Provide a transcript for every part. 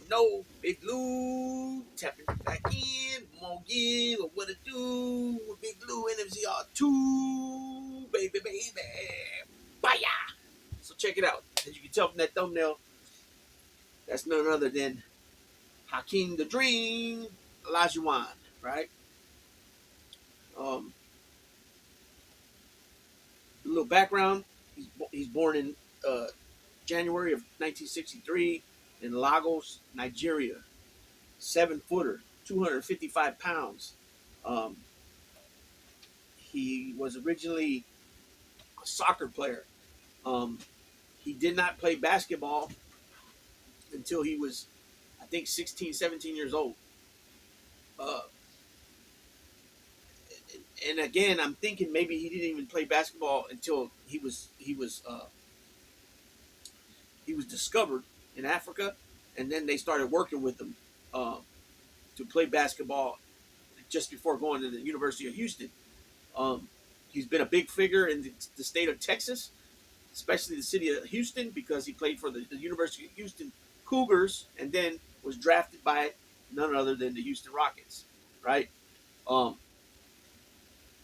know, Big Lou tapping back in. Come on, give what it do. Big Lou NMCR2, baby. Bye. So check it out. As you can tell from that thumbnail, that's none other than Hakeem the Dream Olajuwon, right? Um, a little background. He's born in uh, January of 1963 in Lagos, Nigeria. 7-footer, 255 pounds. Um, he was originally a soccer player. Um, he did not play basketball until he was, I think, 16, 17 years old. Uh, and again, I'm thinking maybe he didn't even play basketball until he was discovered in Africa, and then they started working with him uh, to play basketball just before going to the University of Houston. Um, he's been a big figure in the state of Texas, especially the city of Houston, because he played for the University of Houston Cougars and then was drafted by none other than the Houston Rockets, right? Um,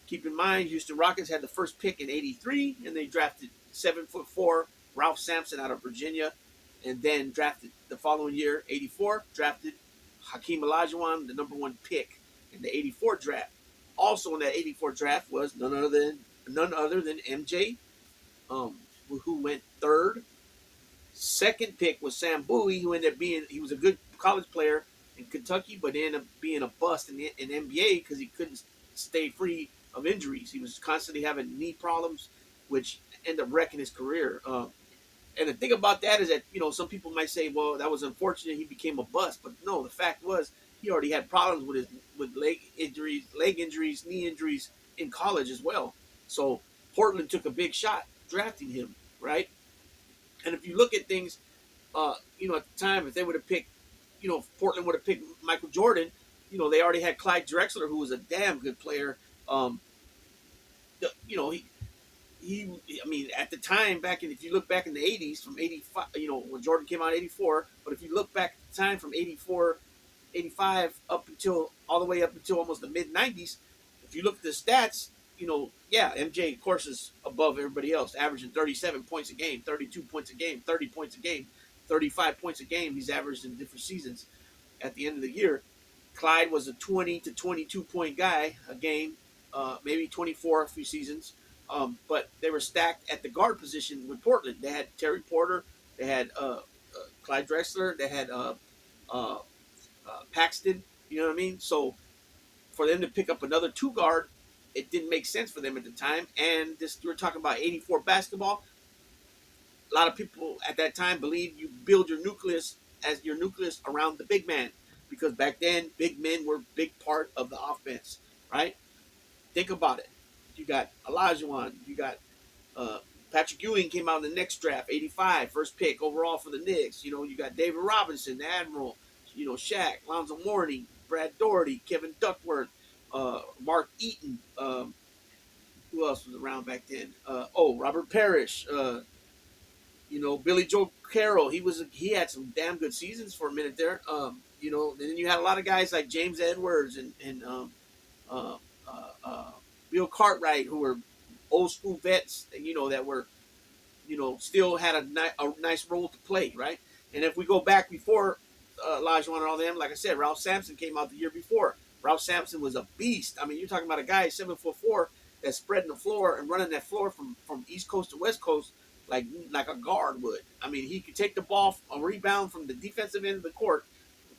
keep in mind, Houston Rockets had the first pick in '83, and they drafted 7'4" Ralph Sampson out of Virginia, and then drafted the following year, '84, drafted Hakeem Olajuwon, the number one pick in the '84 draft. Also in that '84 draft was none other than MJ, um, who went third. Second pick was Sam Bowie, who ended up he was a good college player in Kentucky, but ended up being a bust in NBA because he couldn't stay free of injuries. He was constantly having knee problems, which ended up wrecking his career. And the thing about that is that, some people might say, well, that was unfortunate. He became a bust. But no, the fact was he already had problems with leg injuries, knee injuries in college as well. So Portland took a big shot drafting him, right? And if you look at things, at the time, if they would have picked, if Portland would have picked Michael Jordan, they already had Clyde Drexler, who was a damn good player. Um, I mean, at the time, if you look back in the 80s, from 85, when Jordan came out in 84, but if you look back at the time from 84, 85, all the way up until almost the mid 90s, if you look at the stats, yeah, MJ, of course, is above everybody else, averaging 37 points a game, 32 points a game, 30 points a game, 35 points a game. He's averaged in different seasons at the end of the year. Clyde was a 20 to 22 point guy a game, maybe 24 a few seasons. But they were stacked at the guard position with Portland. They had Terry Porter, they had Clyde Drexler, they had uh, Paxton. You know what I mean? So for them to pick up another two guard, it didn't make sense for them at the time. And we're talking about '84 basketball. A lot of people at that time believed you build your nucleus around the big man, because back then big men were a big part of the offense, right? Think about it. You got Olajuwon, you got uh, Patrick Ewing came out in the next draft, '85, first pick overall for the Knicks. You got David Robinson, the Admiral, Shaq, Lonzo Mourning, Brad Daugherty, Kevin Duckworth, Mark Eaton. Who else was around back then? Robert Parrish. Billy Joe Carroll. He had some damn good seasons for a minute there. And then you had a lot of guys like James Edwards and uh, Bill Cartwright, who were old school vets, that were, still had a nice role to play, right? And if we go back before Olajuwon and all them, like I said, Ralph Sampson came out the year before. Ralph Sampson was a beast. I mean, you're talking about a guy 7'4" that's spreading the floor and running that floor from East Coast to West Coast like a guard would. I mean, he could take the ball, a rebound from the defensive end of the court,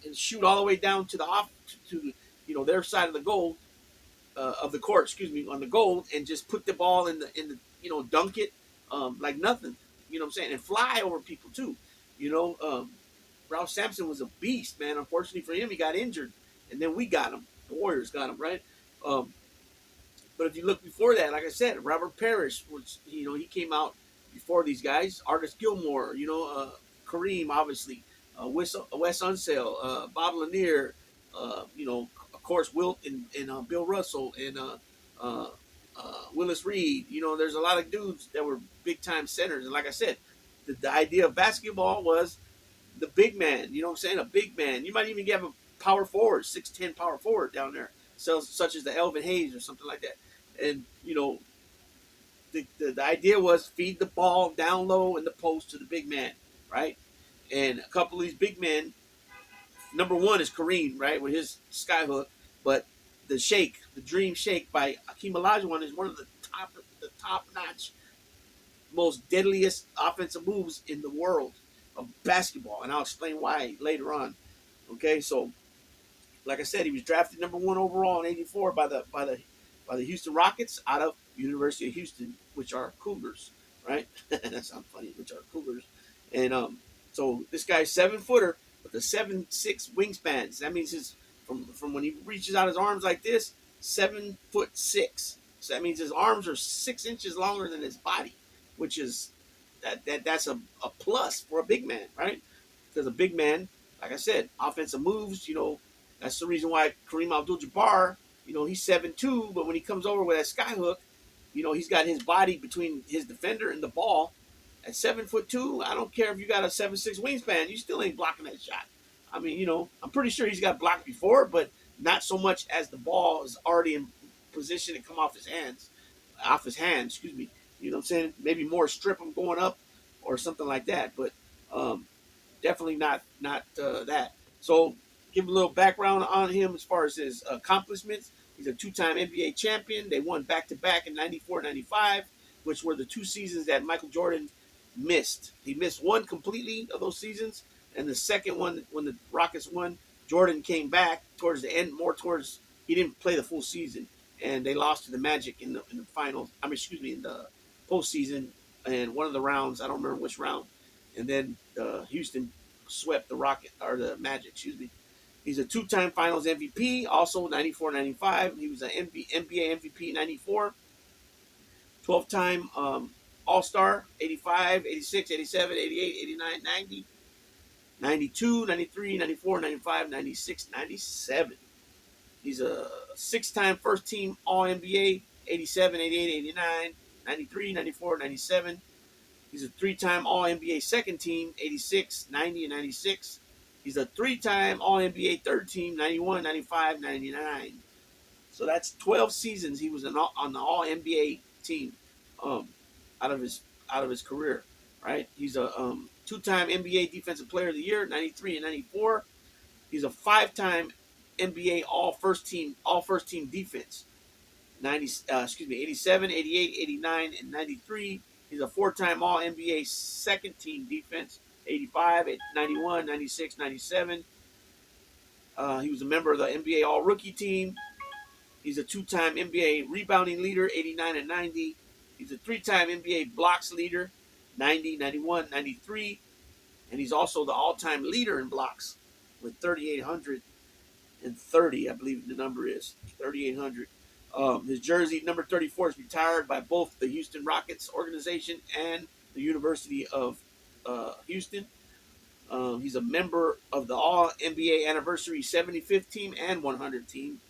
and shoot all the way down to the off to their side of the goal of the court, on the goal, and just put the ball in the dunk it like nothing. You know what I'm saying? And fly over people too. You know, Ralph Sampson was a beast, man. Unfortunately for him, he got injured, and then we got him. The Warriors got him, right? But if you look before that, like I said, Robert Parrish was, he came out before these guys. Artis Gilmore, Kareem, obviously, Wes Unseld, Bob Lanier, of course, Wilt and Bill Russell and Willis Reed. There's a lot of dudes that were big time centers. And like I said, the idea of basketball was the big man. You know what I'm saying? A big man. You might even have a power forward, 6'10" power forward down there, so such as the Elvin Hayes or something like that. And the idea was feed the ball down low in the post to the big man, right? And a couple of these big men, number one is Kareem, right, with his skyhook, but the dream shake by Akeem Olajuwon is one of the top notch, most deadliest offensive moves in the world of basketball, and I'll explain why later on. Okay, so like I said, he was drafted number one overall in '84 by the Houston Rockets out of University of Houston, which are Cougars, right? That sounds funny, which are Cougars, and so this guy's 7 footer with a 7'6" wingspan. That means his from when he reaches out his arms like this, 7'6". So that means his arms are 6 inches longer than his body, which is that's a plus for a big man, right? Because a big man, like I said, offensive moves, that's the reason why Kareem Abdul-Jabbar, he's 7'2", but when he comes over with that skyhook, he's got his body between his defender and the ball. At 7'2", I don't care if you got a 7'6" wingspan, you still ain't blocking that shot. I mean, I'm pretty sure he's got blocked before, but not so much as the ball is already in position to come off his hands, excuse me. You know what I'm saying? Maybe more strip him going up or something like that, but definitely not that. So give a little background on him as far as his accomplishments. He's a two-time NBA champion. They won back-to-back in 94, 95, which were the 2 seasons that Michael Jordan missed. He missed one completely of those seasons, and the second one, when the Rockets won, Jordan came back towards the end, more towards, he didn't play the full season, and they lost to the Magic in the finals. In the postseason, and one of the rounds, I don't remember which round, and then Houston swept the Rocket or the Magic, excuse me. He's a two-time Finals MVP, also 94-95. He was an NBA MVP 94, 12-time All-Star 85, 86, 87, 88, 89, 90, 92, 93, 94, 95, 96, 97. He's a 6-time first-team All-NBA 87, 88, 89, 93, 94, 97. He's a 3-time All-NBA second team, 86, 90, and 96. He's a 3-time All-NBA third team, 91, 95, 99. So that's 12 seasons he was on the All-NBA team um, out of his career, right? He's a 2-time NBA Defensive Player of the Year, 93 and 94. He's a 5-time NBA All-First Team Defense, 87, 88, 89, and 93. He's a 4-time All NBA second team defense, 85, 91, 96, 97. He was a member of the NBA All Rookie team. He's a 2-time NBA rebounding leader, 89 and 90. He's a 3-time NBA blocks leader, 90, 91, 93. And he's also the all-time leader in blocks with 3,830, I believe the number is 3,800. His jersey, number 34, is retired by both the Houston Rockets organization and the University of Houston. He's a member of the All NBA Anniversary 75th team and 100 team.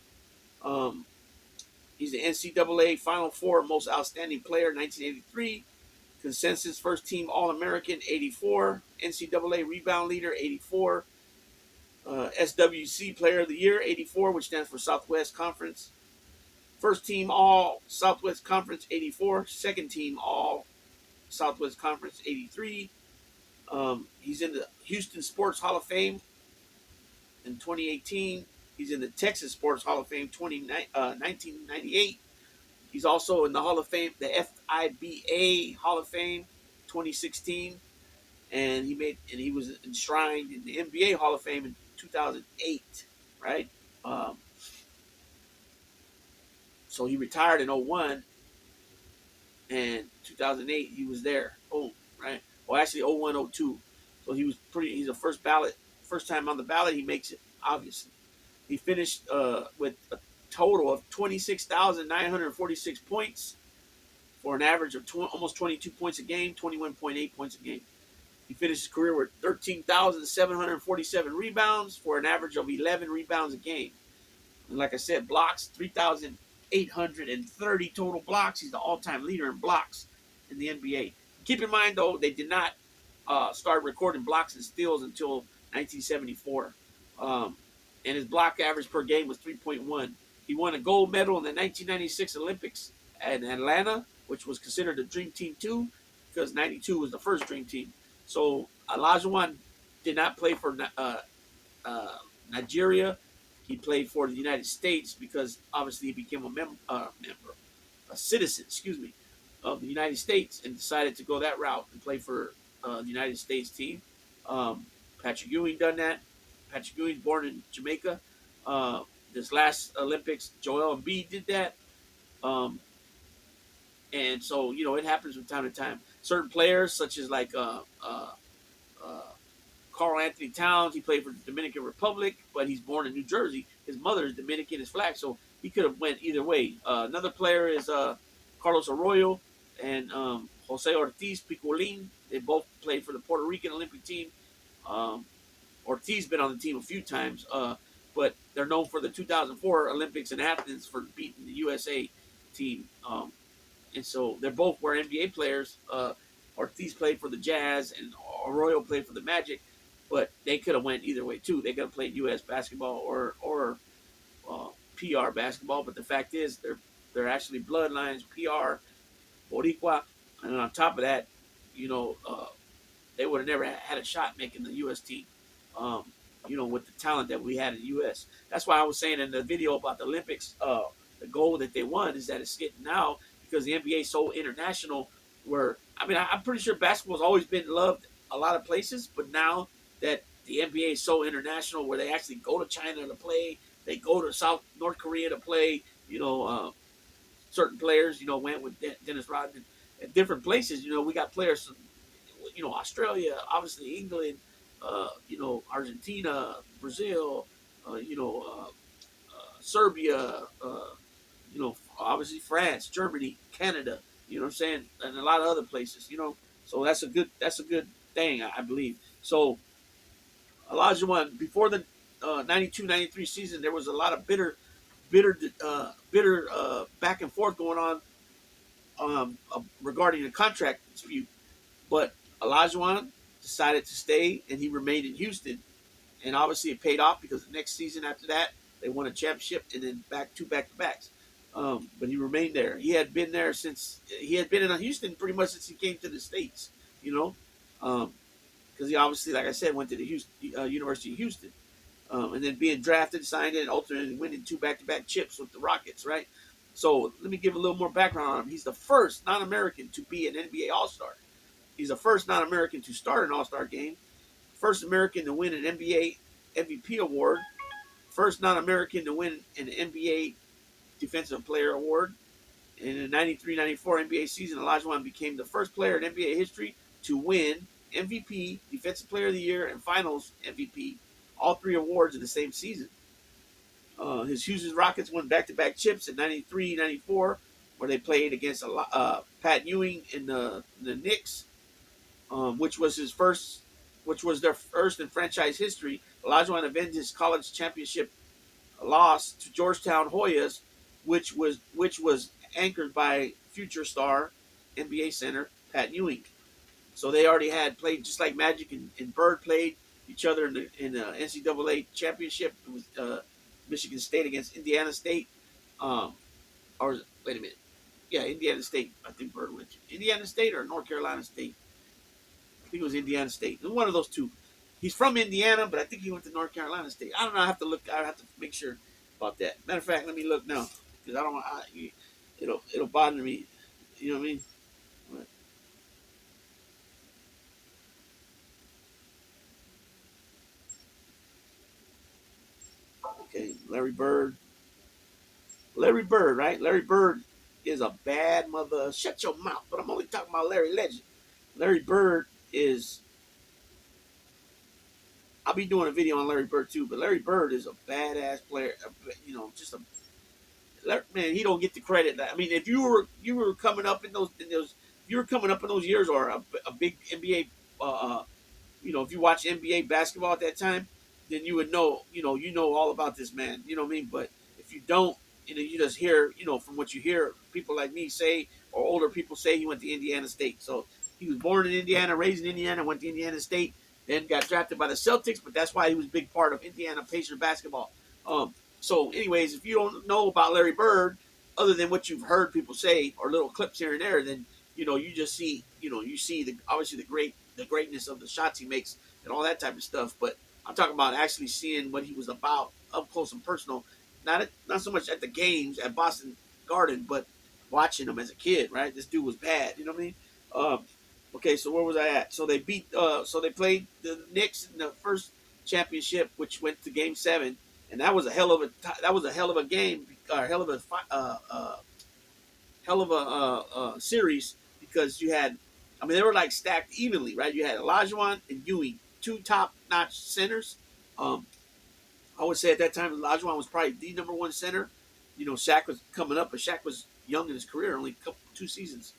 He's the NCAA Final Four Most Outstanding Player 1983, Consensus First Team All American 84, NCAA Rebound Leader 84, SWC Player of the Year 84, which stands for Southwest Conference. First team All Southwest Conference 84, second team All Southwest Conference 83. He's in the Houston Sports Hall of Fame in 2018. He's in the Texas Sports Hall of Fame 1998. He's also in the Hall of Fame, the FIBA Hall of Fame 2016. And he was enshrined in the NBA Hall of Fame in 2008, right? So he retired in 01, and 2008 he was there. Boom, right? Well, actually 01, 02. So he's a first time on the ballot. He makes it, obviously. He finished with a total of 26,946 points for an average of almost 22 points a game, 21.8 points a game. He finished his career with 13,747 rebounds for an average of 11 rebounds a game. And like I said, blocks, 3,830 total blocks. He's the all-time leader in blocks in the NBA. Keep in mind, though, they did not started recording blocks and steals until 1974. Um, and his block average per game was 3.1. He won a gold medal in the 1996 Olympics in Atlanta, which was considered a Dream Team 2 because 92 was the first Dream Team. So Olajuwon did not play for uh, Nigeria. He played for the United States because obviously he became a citizen, excuse me, of the United States and decided to go that route and play for the United States team. Um, Patrick Ewing done that. Patrick Ewing, born in Jamaica. Uh, this last Olympics, Joel Embiid did that. Um, and so, it happens from time to time. Certain players, such as like uh, Carl Anthony Towns, he played for the Dominican Republic, but he's born in New Jersey. His mother is Dominican, his flag, so he could have went either way. Another player is Carlos Arroyo and Jose Ortiz Picolin. They both played for the Puerto Rican Olympic team. Um, Ortiz been on the team a few times, but they're known for the 2004 Olympics in Athens for beating the USA team. And so they're both were NBA players. Ortiz played for the Jazz and Arroyo played for the Magic, but they could have went either way too. They could have played U.S. basketball or PR basketball. But the fact is, they're actually bloodlines PR Boricua, and on top of that, you know, uh, they would have never had a shot making the U.S. team. Um, with the talent that we had in the U.S. That's why I was saying in the video about the Olympics, the goal that they won is that it's getting now because the NBA is so international. Where I'm pretty sure basketball's always been loved a lot of places, but now that the NBA is so international, where they actually go to China to play, they go to North Korea to play. Certain players, went with Dennis Rodman at different places. We got players from, Australia, obviously England, Argentina, Brazil, Serbia, obviously France, Germany, Canada. You know what I'm saying, and a lot of other places. So that's a good thing, I believe. So Olajuwon before the 92-93 season, there was a lot of bitter back and forth going on regarding the contract dispute. But Olajuwon decided to stay, and he remained in Houston. And obviously, it paid off because the next season after that, they won a championship and then back to backs. But he remained there. He had been there since he had been in Houston pretty much since he came to the states. You know, because he obviously, like I said, went to the University of Houston, and then being drafted, signed in, ultimately winning two back-to-back chips with the Rockets. Right. So let me give a little more background on him. He's the first non-American to be an NBA All-Star. He's the first non-American to start an All-Star game, first American to win an NBA MVP award, first non-American to win an NBA Defensive Player Award. In the 93-94 NBA season, Olajuwon became the first player in NBA history to win MVP, Defensive Player of the Year, and Finals MVP, all three awards in the same season. His Houston Rockets won back-to-back chips in 93-94, where they played against Pat Ewing in the Knicks, which was their first in franchise history. Olajuwon avenged his college championship loss to Georgetown Hoyas, which was anchored by future star NBA center Pat Ewing. So they already had played just like Magic and Bird played each other in the NCAA championship. It was Michigan State against Indiana State. Or wait a minute, yeah, Indiana State. I think Bird went to Indiana State or North Carolina State. I think it was Indiana State. It was one of those two. He's from Indiana, but I think he went to North Carolina State. I don't know. I have to look. I have to make sure about that. Matter of fact, let me look now because I don't want. It'll bother me. You know what I mean? But, okay, Larry Bird. Larry Bird, right? Larry Bird is a bad mother. Shut your mouth. But I'm only talking about Larry Legend. Larry Bird is. I'll be doing a video on Larry Bird too, but Larry Bird is a badass player. Just a man. He don't get the credit. I mean, if you were coming up if you were coming up in those years, or a big NBA, if you watch NBA basketball at that time, then you would know. You know all about this man. You know what I mean? But if you don't, you just hear, from what you hear people like me say or older people say he went to Indiana State. So He was born in Indiana, raised in Indiana, went to Indiana State, then got drafted by the Celtics. But that's why he was a big part of Indiana Pacer basketball. So, anyways, if you don't know about Larry Bird, other than what you've heard people say or little clips here and there, then you just see you see the obviously the greatness of the shots he makes and all that type of stuff. But I'm talking about actually seeing what he was about up close and personal, not so much at the games at Boston Garden, but watching him as a kid. Right, this dude was bad. You know what I mean? Um, okay, so where was I at? So they beat. So they played the Knicks in the first championship, which went to Game 7, and that was a hell of a game, hell of a series because you had, I mean, they were like stacked evenly, right? You had Olajuwon and Ewing, two top-notch centers. Um, I would say at that time, Olajuwon was probably the number one center. Shaq was coming up, but Shaq was young in his career, only two seasons.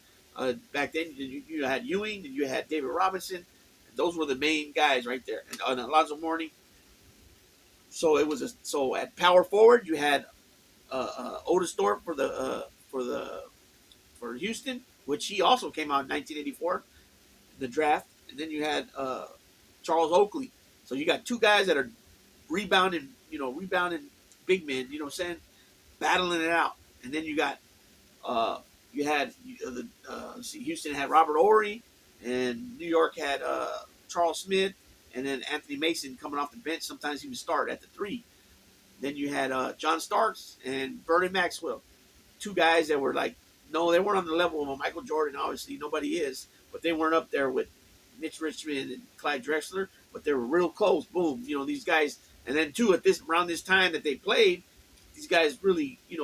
Back then, you had Ewing and you had David Robinson. Those were the main guys right there, and Alonzo Mourning. So at power forward, you had Otis Thorpe for Houston, which he also came out in 1984, the draft, and then you had Charles Oakley. So you got two guys that are rebounding big men. You know what I'm saying? Battling it out, and then you got you had Houston had Robert Ory, and New York had Charles Smith, and then Anthony Mason coming off the bench. Sometimes he would start at the three. Then you had John Starks and Vernon Maxwell, two guys that were like, no, they weren't on the level of a Michael Jordan. Obviously, nobody is, but they weren't up there with Mitch Richmond and Clyde Drexler. But they were real close. Boom, these guys. And then too, around this time that they played, these guys really, they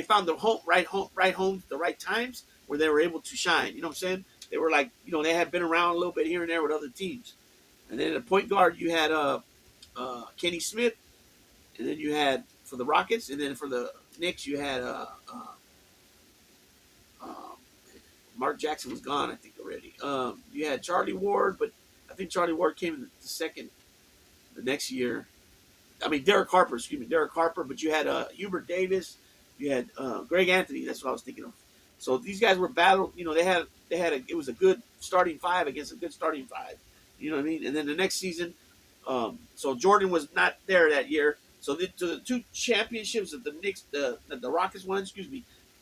found the right home at the right times where they were able to shine. You know what I'm saying? They were like, they had been around a little bit here and there with other teams. And then at point guard, you had Kenny Smith, and then you had for the Rockets, and then for the Knicks, you had uh, Mark Jackson was gone, I think already. You had Charlie Ward, but I think Charlie Ward came in the second the next year. I mean Derek Harper, but you had Hubert Davis, you had Greg Anthony. That's what I was thinking of. So these guys were battled. It was a good starting five against a good starting five. You know what I mean? And then the next season, so Jordan was not there that year. So the two championships that the Knicks, the Rockets won,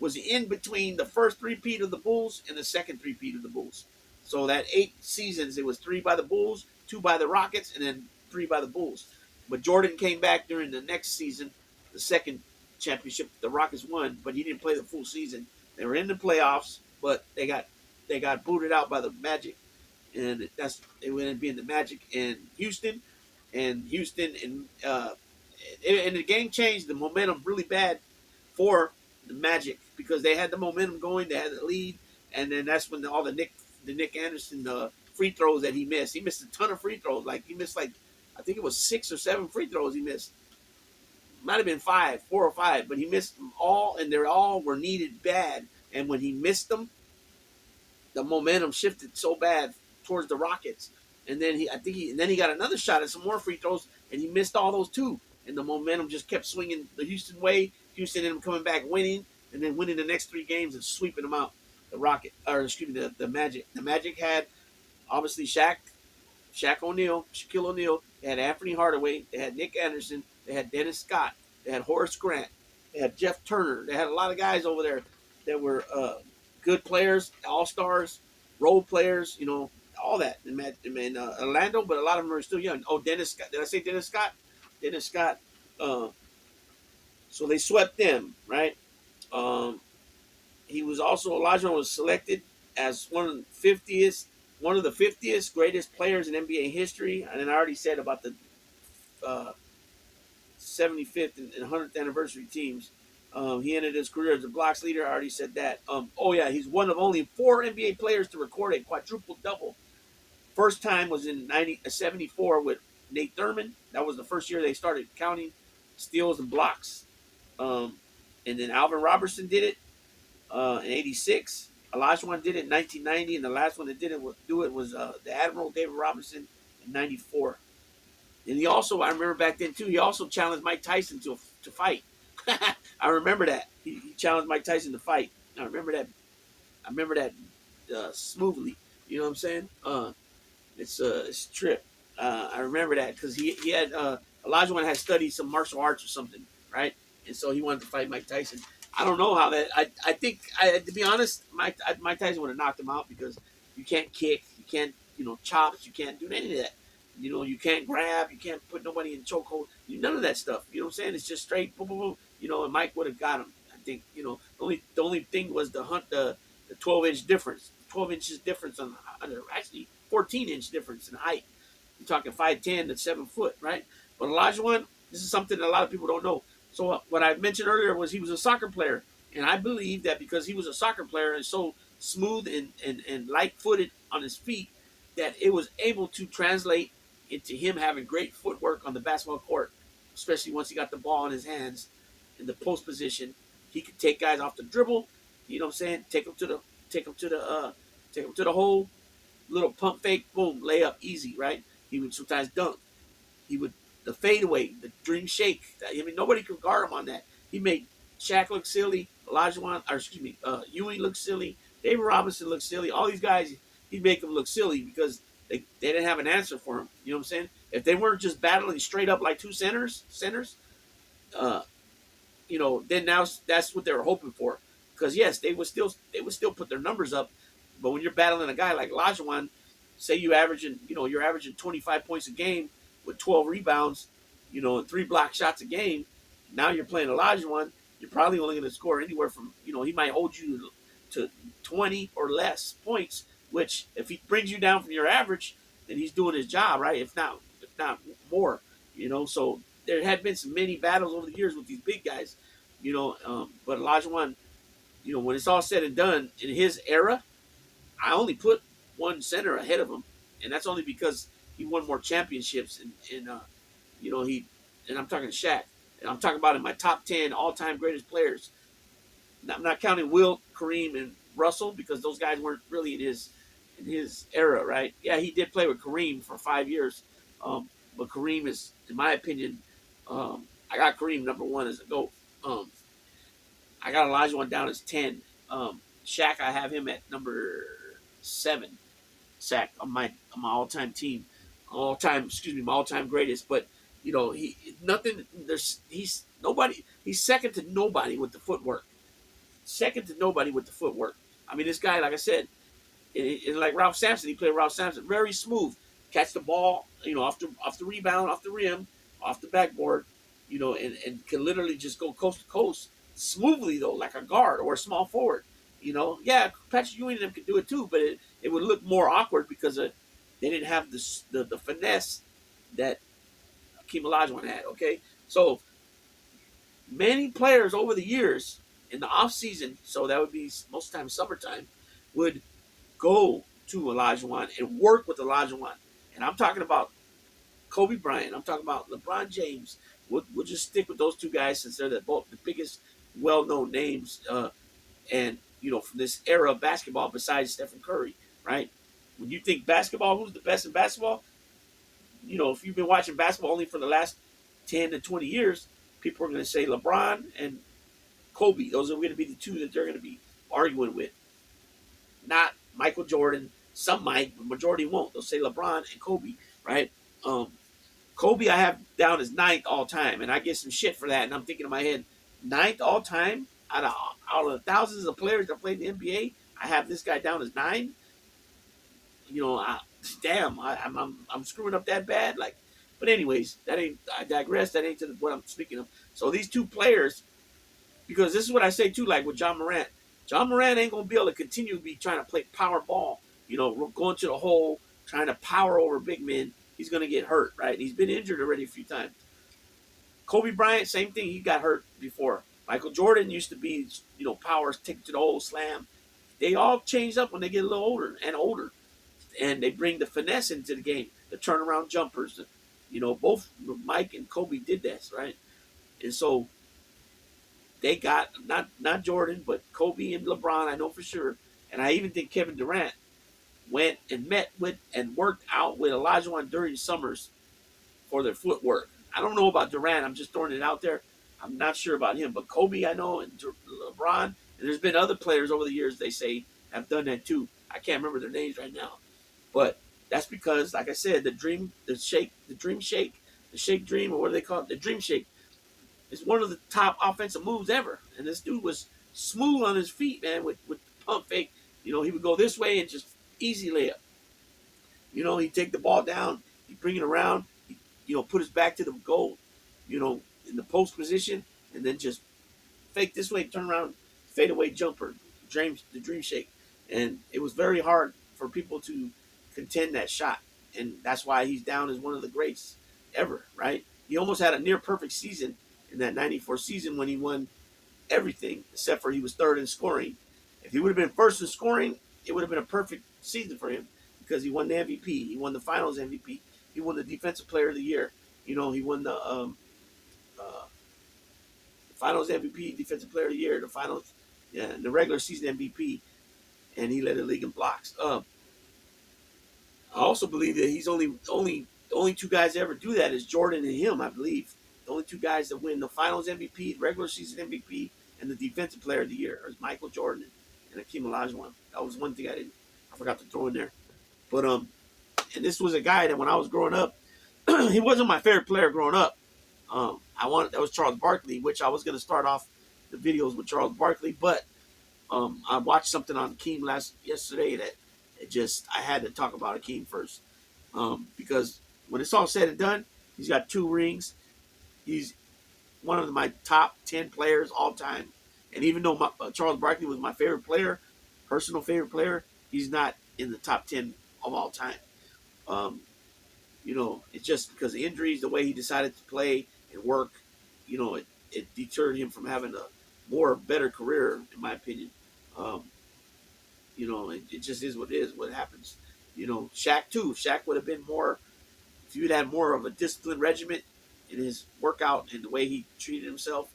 was in between the first three-peat of the Bulls and the second three-peat of the Bulls. So that 8 seasons, it was 3 by the Bulls, 2 by the Rockets, and then 3 by the Bulls. But Jordan came back during the next season, the second championship the Rockets won, but he didn't play the full season. They were in the playoffs, but they got booted out by the Magic, and it ended up being the Magic and Houston, and the game changed. The momentum really bad for the Magic because they had the momentum going, they had the lead, and then that's when all the Nick Anderson free throws that he missed. He missed a ton of free throws. Like he missed I think it was 6 or 7 free throws he missed. Might have been 4 or 5, but he missed them all, and they all were needed bad. And when he missed them, the momentum shifted so bad towards the Rockets. And then he got another shot at some more free throws, and he missed all those too. And the momentum just kept swinging the Houston way. Houston ended up coming back winning, and then winning the next 3 games and sweeping them out. The Magic. The Magic had obviously Shaquille O'Neal. They had Anthony Hardaway. They had Nick Anderson. They had Dennis Scott. They had Horace Grant. They had Jeff Turner. They had a lot of guys over there that were good players, all-stars, role players, all that in Orlando, but a lot of them are still young. Oh, Dennis Scott. Did I say Dennis Scott? Dennis Scott. So they swept them, right? Elijah was selected as one of the 50th greatest players in NBA history. And then I already said about the 75th and 100th anniversary teams. He ended his career as a blocks leader. I already said that. He's one of only 4 NBA players to record a quadruple double. First time was in 74 with Nate Thurman. That was the first year they started counting steals and blocks. And then Alvin Robertson did it in 86. Olajuwon did it in 1990, and the last one that do it was the Admiral David Robinson in 94. And I remember back then too, he also challenged Mike Tyson to fight. I remember that. He challenged Mike Tyson to fight. I remember that. I remember that smoothly. You know what I'm saying? It's a trip. I remember that because he had Elijah had studied some martial arts or something, right? And so he wanted to fight Mike Tyson. I don't know how that. I think to be honest, Mike Tyson would have knocked him out because you can't kick, you can't chops, you can't do any of that. You can't grab, you can't put nobody in chokehold. None of that stuff. You know what I'm saying? It's just straight boom, boom, boom. And Mike would have got him. I think the only thing was the 12-inch difference, 12 inches difference on actually 14-inch difference in height. You're talking 5'10" to 7 foot, right? But Elijah this is something that a lot of people don't know. So what I mentioned earlier was he was a soccer player, and I believe that because he was a soccer player and so smooth and light-footed on his feet, that it was able to translate into him having great footwork on the basketball court, especially once he got the ball in his hands in the post position. He could take guys off the dribble. You know what I'm saying? Take him to the hole, little pump fake, boom, layup, easy, right? He would sometimes dunk. He would the fadeaway, the dream shake. I mean, nobody could guard him on that. He made Shaq look silly, Ewing look silly, David Robinson look silly. All these guys, he'd make them look silly because they didn't have an answer for him. You know what I'm saying? If they weren't just battling straight up like two centers, uh, then now that's what they were hoping for. Because yes, they would still put their numbers up, but when you're battling a guy like Olajuwon, say you're averaging 25 points a game with 12 rebounds, and 3 block shots a game. Now you're playing Olajuwon. You're probably only going to score anywhere from he might hold you to 20 or less points. Which if he brings you down from your average, then he's doing his job, right? If not more. So there had been some many battles over the years with these big guys, but Olajuwon, when it's all said and done in his era, I only put one center ahead of him, and that's only because he won more championships, he, and I'm talking Shaq, and I'm talking about in my top 10 all-time greatest players. I'm not counting Wilt, Kareem, and Russell because those guys weren't really in his era, right? Yeah, he did play with Kareem for 5 years, but Kareem is, in my opinion, I got Kareem number one as a GOAT. I got Olajuwon down as 10. Shaq, I have him at number 7. Shaq on my all-time team, my all-time greatest. But he nothing. He's nobody. He's second to nobody with the footwork. Second to nobody with the footwork. I mean, this guy, like I said, like Ralph Sampson, he played Ralph Sampson, very smooth. Catch the ball, off the rebound, off the rim, off the backboard, and can literally just go coast to coast smoothly though, like a guard or a small forward. Yeah, Patrick Ewing and them could do it too, but it would look more awkward because they didn't have the finesse that Hakeem Olajuwon had. Okay, so many players over the years in the off season, so that would be most of the time summertime, would go to Olajuwon and work with Olajuwon. And I'm talking about Kobe Bryant. I'm talking about LeBron James. We'll just stick with those two guys since they're both the biggest well-known names, and from this era of basketball besides Stephen Curry, right? When you think basketball, who's the best in basketball? If you've been watching basketball only for the last 10 to 20 years, people are going to say LeBron and Kobe. Those are going to be the two that they're going to be arguing with. Not Michael Jordan. Some might, but majority won't. They'll say LeBron and Kobe, right? Kobe I have down as ninth all time, and I get some shit for that. And I'm thinking in my head, ninth all time out of the thousands of players that played in the NBA, I have this guy down as 9. Damn, I'm screwing up that bad. Like, but anyways, I digress. That ain't what I'm speaking of. So these two players, because this is what I say too, like with John Morant. John Morant ain't gonna be able to continue to be trying to play power ball. Going to the hole, trying to power over big men. He's gonna get hurt, right? He's been injured already a few times. Kobe Bryant, same thing. He got hurt before. Michael Jordan used to be, power, take it to the hole, slam. They all change up when they get a little older, and they bring the finesse into the game, the turnaround jumpers. Both Mike and Kobe did this, right? And so they got not Jordan, but Kobe and LeBron. I know for sure, and I even think Kevin Durant went and met with and worked out with Olajuwon during summers for their footwork. I don't know about Durant. I'm just throwing it out there. I'm not sure about him, but Kobe I know, and LeBron, and there's been other players over the years. They say have done that too. I can't remember their names right now, but that's because, like I said, the dream shake, the shake dream, or what do they call it? The dream shake is one of the top offensive moves ever. And this dude was smooth on his feet, man, with pump fake. You know, he would go this way and just easy layup. You know, he'd take the ball down, he'd bring it around, he'd, put his back to the goal, in the post position, and then just fake this way, turn around, fade away jumper, the dream shake. And it was very hard for people to contend that shot. And that's why he's down as one of the greats ever, right? He almost had a near perfect season in that 94 season when he won everything, except for he was third in scoring. If he would have been first in scoring, it would have been a perfect season for him because he won the MVP. He won the finals MVP. He won the defensive player of the year. He won uh, finals MVP, defensive player of the year, the finals, yeah, the regular season MVP, and he led the league in blocks. I also believe that he's the only two guys to ever do that is Jordan and him. I believe the only two guys that win the finals MVP, the regular season MVP, and the defensive player of the year is Michael Jordan and Hakeem Olajuwon. That was one thing I forgot to throw in there. But and this was a guy that when I was growing up, he wasn't my favorite player growing up. That was Charles Barkley, which I was going to start off the videos with Charles Barkley, but I watched something on Hakeem yesterday that I had to talk about Hakeem first, because when it's all said and done, he's got 2 rings. He's one of my top 10 players all time, and even though Charles Barkley was my favorite player, personal favorite player, he's not in the top 10 of all time. Um, it's just because of injuries, the way he decided to play and work, it deterred him from having a better career, in my opinion. Um, it just is what it is, what happens. Shaq too. If Shaq would have been more, if he would have had more of a disciplined regimen in his workout and the way he treated himself,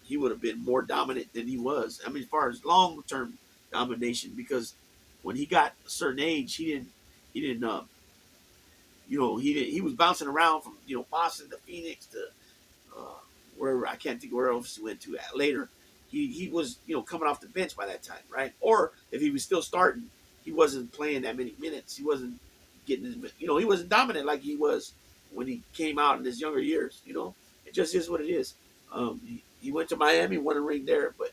he would have been more dominant than he was. I mean, as far as long term domination, because when he got a certain age, he didn't, he was bouncing around from Boston to Phoenix to uh, wherever, I can't think where else he went to later. He was coming off the bench by that time, right? Or if he was still starting, he wasn't playing that many minutes. He wasn't getting his, he wasn't dominant like he was when he came out in his younger years. It just is what it is. He went to Miami, won a ring there, but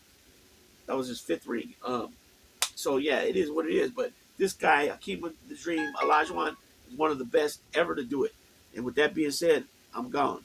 that was his 5th ring. So yeah, it is what it is. But this guy, Hakeem the Dream Olajuwon, is one of the best ever to do it. And with that being said, I'm gone.